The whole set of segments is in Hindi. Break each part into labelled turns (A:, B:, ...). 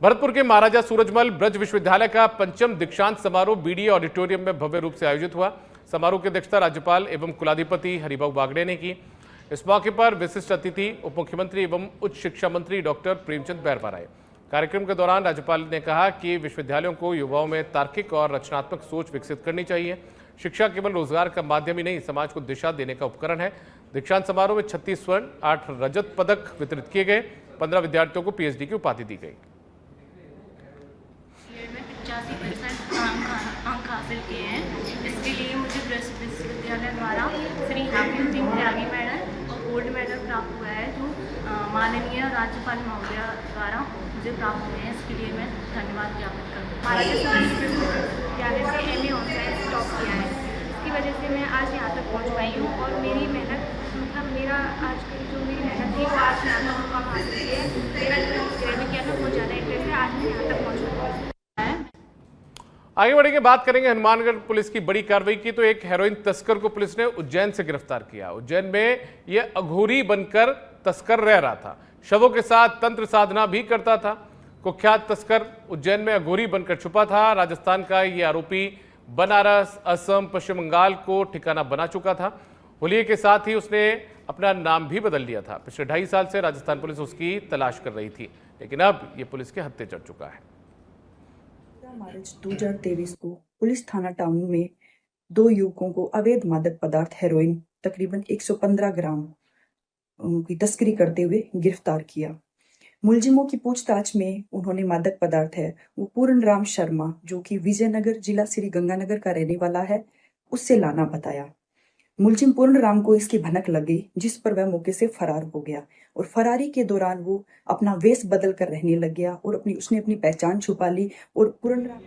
A: भरतपुर के महाराजा सूरजमल ब्रज विश्वविद्यालय का 5म दीक्षांत समारोह बीडीए ऑडिटोरियम में भव्य रूप से आयोजित हुआ। समारोह की अध्यक्षता राज्यपाल एवं कुलाधिपति हरिभाऊ बागड़े ने की। इस मौके पर विशिष्ट अतिथि उप मुख्यमंत्री एवं उच्च शिक्षा मंत्री डॉक्टर प्रेमचंद बैरवा आए। कार्यक्रम के दौरान राज्यपाल ने कहा कि विश्वविद्यालयों को युवाओं में तार्किक और रचनात्मक सोच विकसित करनी चाहिए। शिक्षा केवल रोजगार का माध्यम ही नहीं, समाज को दिशा देने का उपकरण है। दीक्षांत समारोह में 36 स्वर्ण 8 रजत पदक वितरित किए गए। 15 विद्यार्थियों को पीएचडी की उपाधि दी गई।
B: 85% अंक हासिल किए हैं। इसके लिए मुझे ब्रज विश्वविद्यालय द्वारा श्री हाकिम सिंह त्यागी मेडल और गोल्ड मेडल प्राप्त हुआ है, जो माननीय राज्यपाल महोदय द्वारा मुझे प्राप्त हुए हैं। इसके लिए मैं धन्यवाद ज्ञापित करूँ। महाराजा सूरजमल विश्वविद्यालय से MA ऑनर्स टॉप किया है। इसकी वजह से मैं आज यहाँ तक पहुँच पाई हूँ और मेरी मेहनत मेरा आज की जो मेरी मेहनत थी वो आज यहाँ तक मुकाम हासिल किया है। मेरा ग्रेजुएट किया था बहुत ज़्यादा इंटरेस्ट है, आज मैं यहाँ तक पहुँच पाई।
A: आगे बढ़ेंगे, बात करेंगे हनुमानगढ़ पुलिस की बड़ी कार्रवाई की। तो एक हेरोइन तस्कर को पुलिस ने उज्जैन से गिरफ्तार किया। उज्जैन में यह अघोरी बनकर तस्कर रह रहा था, शवों के साथ तंत्र साधना भी करता था। कुख्यात तस्कर उज्जैन में अघोरी बनकर छुपा था। राजस्थान का यह आरोपी बनारस, असम, पश्चिम बंगाल को ठिकाना बना चुका था। हुलिये के साथ ही उसने अपना नाम भी बदल लिया था। पिछले 2.5 साल से राजस्थान पुलिस उसकी तलाश कर रही थी, लेकिन अब यह पुलिस के हत्थे चढ़ चुका है।
C: मार्च 2023 को पुलिस थाना टाउन में 2 युवकों को अवैध मादक पदार्थ हेरोइन तकरीबन 115 ग्राम की तस्करी करते हुए गिरफ्तार किया। मुलजिमों की पूछताछ में उन्होंने मादक पदार्थ है वो पूर्ण राम शर्मा, जो कि विजयनगर जिला श्री गंगानगर का रहने वाला है, उससे लाना बताया। मुलजिम पूर्ण राम को इसकी भनक लग गई, जिस पर वह मौके से फरार हो गया और फरारी के दौरान वो अपना वेश बदल कर रहने लग गया और उसने अपनी पहचान छुपा ली। और पूर्ण राम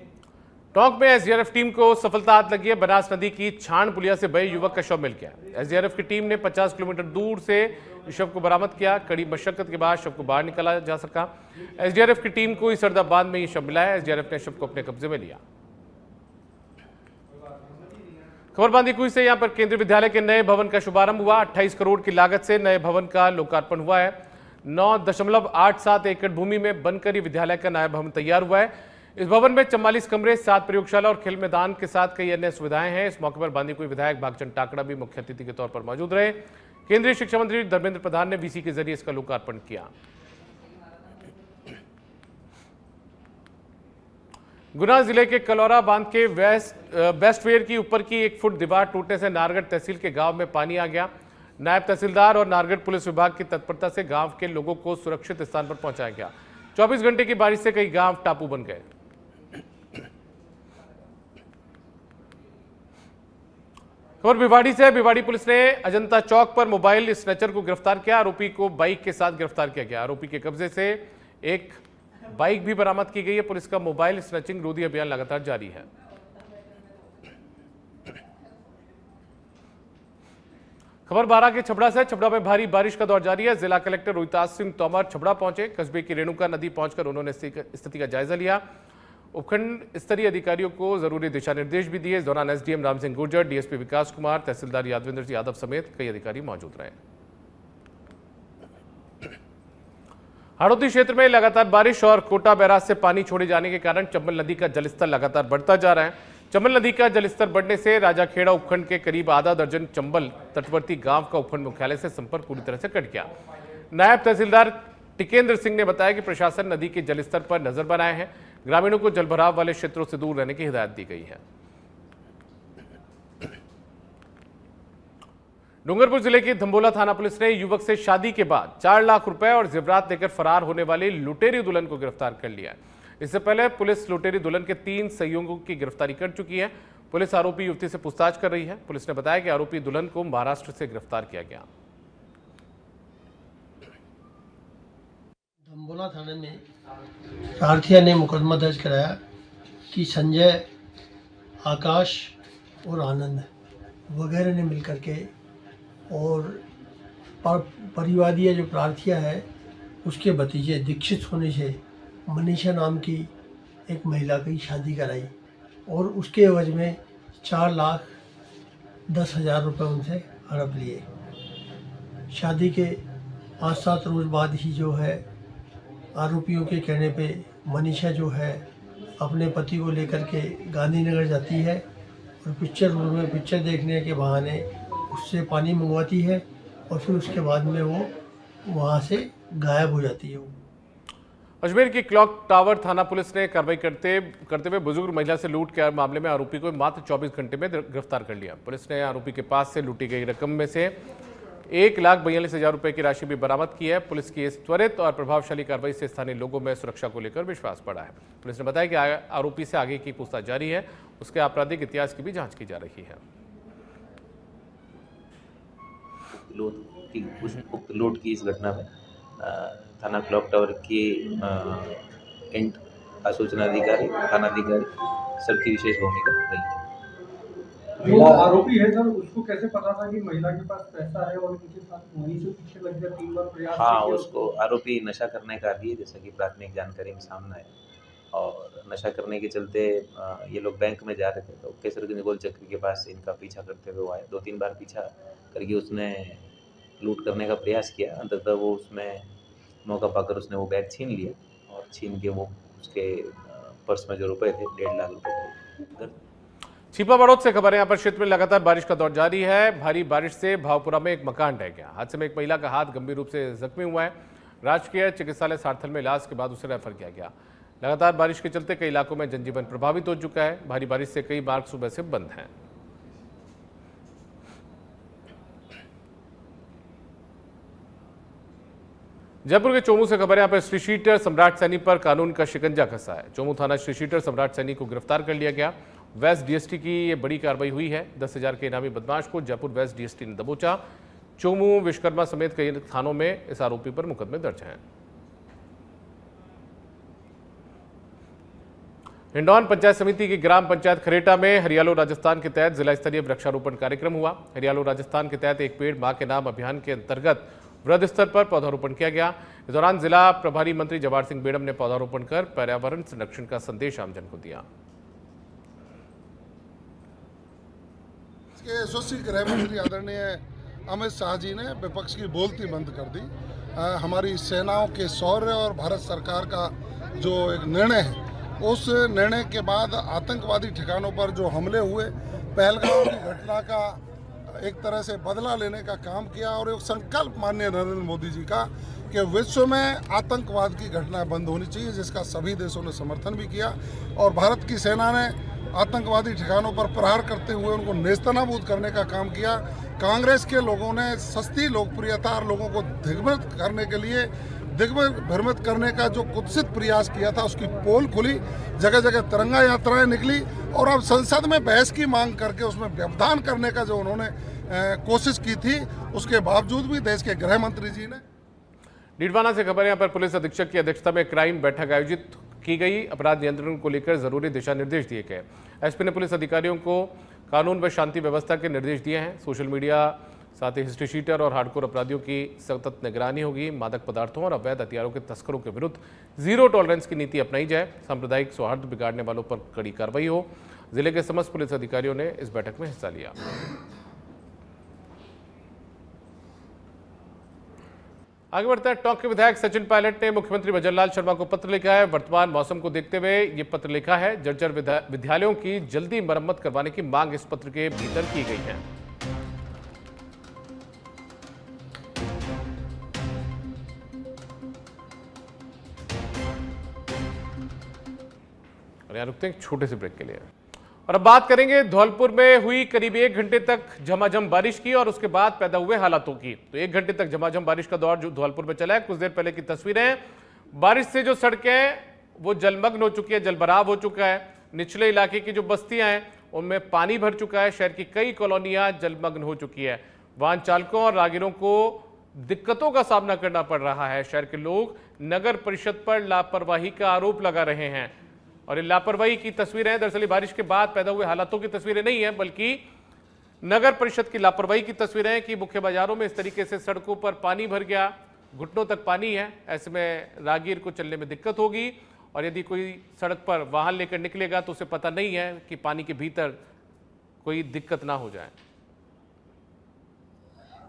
A: टोंक में एसडीआरएफ टीम को सफलता हाथ लगी है। बनास नदी की छाण पुलिया से बहे युवक का शव मिल गया। एसडीआरएफ की टीम ने 50 किलोमीटर दूर से शव को बरामद किया। कड़ी मशक्कत के बाद शव को बाहर निकाला जा सका। एसडीआरएफ की टीम को इसरदा बांध में यह शव मिला है। एसडीआरएफ ने शव को अपने कब्जे में लिया। खबर बांदीकुई से यहां पर केंद्रीय विद्यालय के नए भवन का शुभारंभ हुआ। 28 करोड़ की लागत से नए भवन का लोकार्पण हुआ है। 9.87 एकड़ भूमि में बनकर ये विद्यालय का नया भवन तैयार हुआ है। इस भवन में 44 कमरे, 7 प्रयोगशाला और खेल मैदान के साथ कई अन्य सुविधाएं हैं। इस मौके पर बांदीकुई विधायक भागचंद टाकड़ा भी मुख्य अतिथि के तौर पर मौजूद रहे। केंद्रीय शिक्षा मंत्री धर्मेंद्र प्रधान ने वीसी के जरिए इसका लोकार्पण किया। गुना जिले के कलौरा बांध के वेस्टवेयर की ऊपर की 1 फुट दीवार टूटने से नारगढ़ तहसील के गांव में पानी आ गया। नायब तहसीलदार और नारगढ़ पुलिस विभाग की तत्परता से गांव के लोगों को सुरक्षित स्थान पर पहुंचाया गया। 24 घंटे की बारिश से कई गांव टापू बन गए। खबर भिवाड़ी से। भिवाड़ी पुलिस ने अजंता चौक पर मोबाइल स्नैचर को गिरफ्तार किया। आरोपी को बाइक के साथ गिरफ्तार किया गया। आरोपी के कब्जे से एक बाइक भी बरामद की गई है। पुलिस का मोबाइल स्नैचिंग रोधी अभियान लगातार जारी है। खबर बारा के छबड़ा से। छबड़ा में भारी बारिश का दौर जारी है। जिला कलेक्टर रोहिताज सिंह तोमर छबड़ा पहुंचे। कस्बे की रेणुका नदी पहुंचकर उन्होंने स्थिति का जायजा लिया। उपखंड स्तरीय अधिकारियों को जरूरी दिशा निर्देश भी दिए। इस दौरान एसडीएम राम सिंह गुर्जर, डीएसपी विकास कुमार, तहसीलदार यादवेंद्र यादव समेत कई अधिकारी मौजूद रहे। हाड़ौती क्षेत्र में लगातार बारिश और कोटा बैराज से पानी छोड़े जाने के कारण चंबल नदी का जलस्तर लगातार बढ़ता जा रहा है। चंबल नदी का जलस्तर बढ़ने से राजाखेड़ा उपखंड के करीब आधा दर्जन चंबल तटवर्ती गांव का उपखंड मुख्यालय से संपर्क पूरी तरह से कट गया। नायब तहसीलदार टिकेंद्र सिंह ने बताया कि प्रशासन नदी के जलस्तर पर नजर बनाए हैं। ग्रामीणों को जलभराव वाले क्षेत्रों से दूर रहने की हिदायत दी गई है। डूंगरपुर जिले की धंबोला थाना पुलिस ने युवक से शादी के बाद 4 लाख रुपए और जेवरात लेकर फरार होने वाली लुटेरी दुल्हन को गिरफ्तार कर लिया है। इससे पहले पुलिस लुटेरी दुल्हन के 3 सहयोगियों की गिरफ्तारी कर चुकी है। पुलिस आरोपी युवती से पूछताछ कर रही है। पुलिस ने बताया कि आरोपी दुल्हन को महाराष्ट्र से गिरफ्तार किया गया।
D: धंबोला थाने में प्रार्थिया ने मुकदमा दर्ज कराया कि संजय, आकाश और आनंद वगैरह ने मिलकर के और परिवादीय जो प्रार्थिया है उसके भतीजे दीक्षित होने से मनीषा नाम की एक महिला की शादी कराई और उसके एवज में 4,10,000 रुपये उनसे हड़प लिए। शादी के 5-7 रोज़ बाद ही जो है आरोपियों के कहने पे मनीषा जो है अपने पति को लेकर के गांधीनगर जाती है और पिक्चर रूम में पिक्चर देखने के बहाने उससे पानी मंगवाती है और फिर उसके बाद में वो वहाँ से गायब हो जाती है।
A: अजमेर की क्लॉक टावर थाना पुलिस ने कार्रवाई करते हुए बुजुर्ग महिला से लूट के मामले में आरोपी को मात्र 24 घंटे में गिरफ्तार कर लिया। पुलिस ने आरोपी के पास से लूटी गई रकम में से 1,42,000 रुपए की राशि भी बरामद की है। पुलिस की इस त्वरित और प्रभावशाली कार्रवाई से स्थानीय लोगों में सुरक्षा को लेकर विश्वास बढ़ा है। पुलिस ने बताया कि आरोपी से आगे की पूछताछ जारी है, उसके आपराधिक इतिहास की भी जांच की जा रही है।
E: लूट की इस घटना में थाना क्लॉक टावर के इंट सूचना अधिकारी थानाधिकारी सबकी विशेष भूमिका रही है।
F: जो आरोपी है सर, उसको कैसे पता था कि महिला के पास पैसा है और उनके साथ वहीं से पीछे लग गया, 3 बार प्रयास
E: हाँ,
F: किया?
E: उसको आरोपी नशा करने का आदी है, जैसा कि प्राथमिक जानकारी में सामने है। और नशा करने के चलते ये लोग बैंक में जा रहे थे, तो केसरगंज गोल चक्री के पास इनका पीछा करते हुए वो आए। 2-3 बार पीछा करके उसने लूट करने का प्रयास किया। अंततः वो उसमें मौका पाकर उसने वो बैग छीन लिया और छीन के वो उसके पर्स में जो रुपए थे 1.5 लाख रुपए थे।
A: छिपा बड़ौद से खबर है। यहाँ पर क्षेत्र में लगातार बारिश का दौर जारी है। भारी बारिश से भावपुरा में एक मकान ढह गया। हादसे में एक महिला का हाथ गंभीर रूप से जख्मी हुआ है। राजकीय चिकित्सालय सारथल में इलाज के बाद उसे रेफर किया गया। लगातार बारिश के चलते कई इलाकों में जनजीवन प्रभावित हो चुका है। भारी बारिश से कई मार्ग सुबह से बंद हैं। जयपुर के चोमू से खबर है। यहाँ पर श्री शीटर सम्राट सैनी पर कानून का शिकंजा कसा है। चोमू थाना श्री शीटर सम्राट सैनी को गिरफ्तार कर लिया गया। वेस्ट डीएसटी की ये बड़ी कार्रवाई हुई है। 10,000 के इनामी बदमाश को जयपुर वेस्ट डीएसटी ने दबोचा। चोमू, विश्वकर्मा समेत कई थानों में इस आरोपी पर मुकदमे दर्ज हैं। हिंडौन पंचायत समिति की ग्राम पंचायत खरेटा में हरियालो राजस्थान के तहत जिला स्तरीय वृक्षारोपण कार्यक्रम हुआ। हरियालो राजस्थान के तहत एक पेड़ मां के नाम अभियान के अंतर्गत वृहद स्तर पर पौधारोपण किया गया। इस दौरान जिला प्रभारी मंत्री जवाहर सिंह बेड़म ने पौधारोपण कर पर्यावरण संरक्षण का संदेश आमजन को दिया।
G: यशस्वी गृह मंत्री आदरणीय अमित शाह जी ने विपक्ष की बोलती बंद कर दी। हमारी सेनाओं के शौर्य और भारत सरकार का जो एक निर्णय है, उस निर्णय के बाद आतंकवादी ठिकानों पर जो हमले हुए, पहलगाम की घटना का एक तरह से बदला लेने का काम किया और एक संकल्प माननीय नरेंद्र मोदी जी का कि विश्व में आतंकवाद की घटनाएं बंद होनी चाहिए, जिसका सभी देशों ने समर्थन भी किया। और भारत की सेना ने आतंकवादी ठिकानों पर प्रहार करते हुए उनको नेस्तनाबूद करने का काम किया। कांग्रेस के लोगों ने सस्ती लोकप्रियता और लोगों को दिग्भ्रमित करने के लिए भ्रमित करने का जो कुत्सित प्रयास किया था, उसकी पोल खुली, जगह जगह तिरंगा यात्राएं निकली और अब संसद में बहस की मांग करके उसमें व्यवधान करने का जो उन्होंने कोशिश की थी, उसके बावजूद भी देश के गृह मंत्री जी ने।
A: डीडवाना से खबर है। यहाँ पर पुलिस अधीक्षक की अध्यक्षता में क्राइम बैठक आयोजित की गई। अपराध नियंत्रण को लेकर जरूरी दिशा निर्देश दिए गए। एसपी ने पुलिस अधिकारियों को कानून व शांति व्यवस्था के निर्देश दिए हैं। सोशल मीडिया, साथ ही हिस्ट्री शीटर और हार्डकोर अपराधियों की सतत निगरानी होगी। मादक पदार्थों और अवैध हथियारों के तस्करों के विरुद्ध जीरो टॉलरेंस की नीति अपनाई जाए। सांप्रदायिक सौहार्द बिगाड़ने वालों पर कड़ी कार्रवाई हो। जिले के समस्त पुलिस अधिकारियों ने इस बैठक में हिस्सा लिया। आगे बढ़ता है। टोंक के विधायक सचिन पायलट ने मुख्यमंत्री भजनलाल शर्मा को पत्र लिखा है। वर्तमान मौसम को देखते हुए ये पत्र लिखा है। जर्जर विद्यालयों की जल्दी मरम्मत करवाने की मांग इस पत्र के भीतर की गई है। और यहां रुकते हैं छोटे से ब्रेक के लिए और अब बात करेंगे धौलपुर में हुई करीब 1 घंटे तक झमाझम बारिश की और उसके बाद पैदा हुए हालातों की। तो 1 घंटे तक झमाझम बारिश का दौर जो धौलपुर में चला है। कुछ देर पहले की तस्वीरें, बारिश से जो सड़कें वो जलमग्न हो चुकी है, जलभराव हो चुका है। निचले इलाके की जो बस्तियां हैं उनमें पानी भर चुका है। शहर की कई कॉलोनियां जलमग्न हो चुकी है। वाहन चालकों और राहगीरों को दिक्कतों का सामना करना पड़ रहा है। शहर के लोग नगर परिषद पर लापरवाही का आरोप लगा रहे हैं और ये लापरवाही की तस्वीरें दरअसल बारिश के बाद पैदा हुए हालातों की तस्वीरें नहीं है, बल्कि नगर परिषद की लापरवाही की तस्वीरें कि मुख्य बाजारों में इस तरीके से सड़कों पर पानी भर गया, घुटनों तक पानी है। ऐसे में राहगीर को चलने में दिक्कत होगी और यदि कोई सड़क पर वाहन लेकर निकलेगा तो उसे पता नहीं है कि पानी के भीतर कोई दिक्कत ना हो जाए।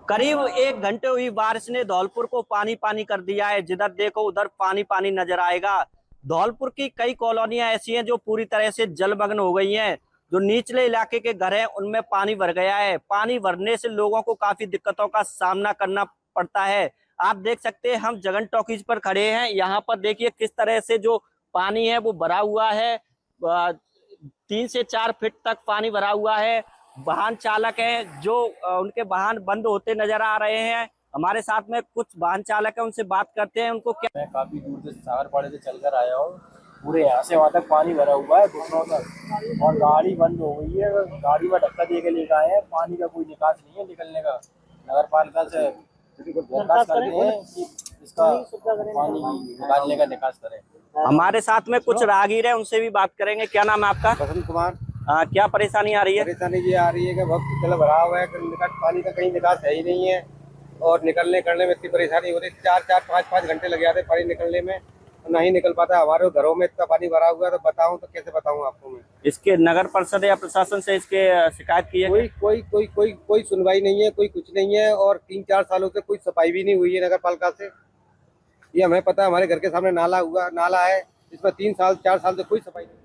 H: करीब 1 घंटे हुई बारिश ने धौलपुर को पानी पानी कर दिया है। जिधर देखो उधर पानी पानी नजर आएगा। धौलपुर की कई कॉलोनियां ऐसी हैं जो पूरी तरह से जलमग्न हो गई हैं। जो निचले इलाके के घर हैं उनमें पानी भर गया है। पानी भरने से लोगों को काफी दिक्कतों का सामना करना पड़ता है। आप देख सकते हैं हम जगन टॉकीज पर खड़े हैं। यहाँ पर देखिए किस तरह से जो पानी है वो भरा हुआ है। 3 से 4 फीट तक पानी भरा हुआ है। वाहन चालक हैं जो उनके वाहन बंद होते नजर आ रहे हैं। हमारे साथ में कुछ वाहन चालक हैं, उनसे बात करते हैं। उनको क्या
I: मैं काफी दूर से सागरपाड़े से चलकर आया हूँ। पूरे यहाँ से वहाँ तक पानी भरा हुआ है घुटनों तक, और गाड़ी बंद हो गई है। गाड़ी में धक्का दे के लेकर आए हैं। पानी का कोई निकास नहीं है निकलने का। नगर पालिका से दरखास्त करते हैं कि इसका पानी निकालने का निकास करें।
H: हमारे साथ में कुछ राहगीर हैं, उनसे भी बात करेंगे। क्या नाम है आपका?
J: बसंत कुमार।
H: क्या परेशानी आ रही है?
J: परेशानी ये आ रही है कि बहुत जल भरा हुआ है, पानी का कहीं निकास है ही नहीं है, और निकलने करने में इतनी परेशानी हो रही है। 4-5 घंटे लग जाते पानी निकलने में, नहीं निकल पाता। हमारे घरों में इतना पानी भरा हुआ है, तो बताऊं तो कैसे बताऊं आपको मैं।
H: इसके नगर परिषद या प्रशासन से इसके शिकायत की है?
J: कोई सुनवाई नहीं है, कोई कुछ नहीं है, और 3-4 सालों से कोई सफाई भी नहीं हुई है नगर पालिका से। ये हमें पता है, हमारे घर के सामने नाला है, इसमें 3-4 साल से कोई सफाई नहीं।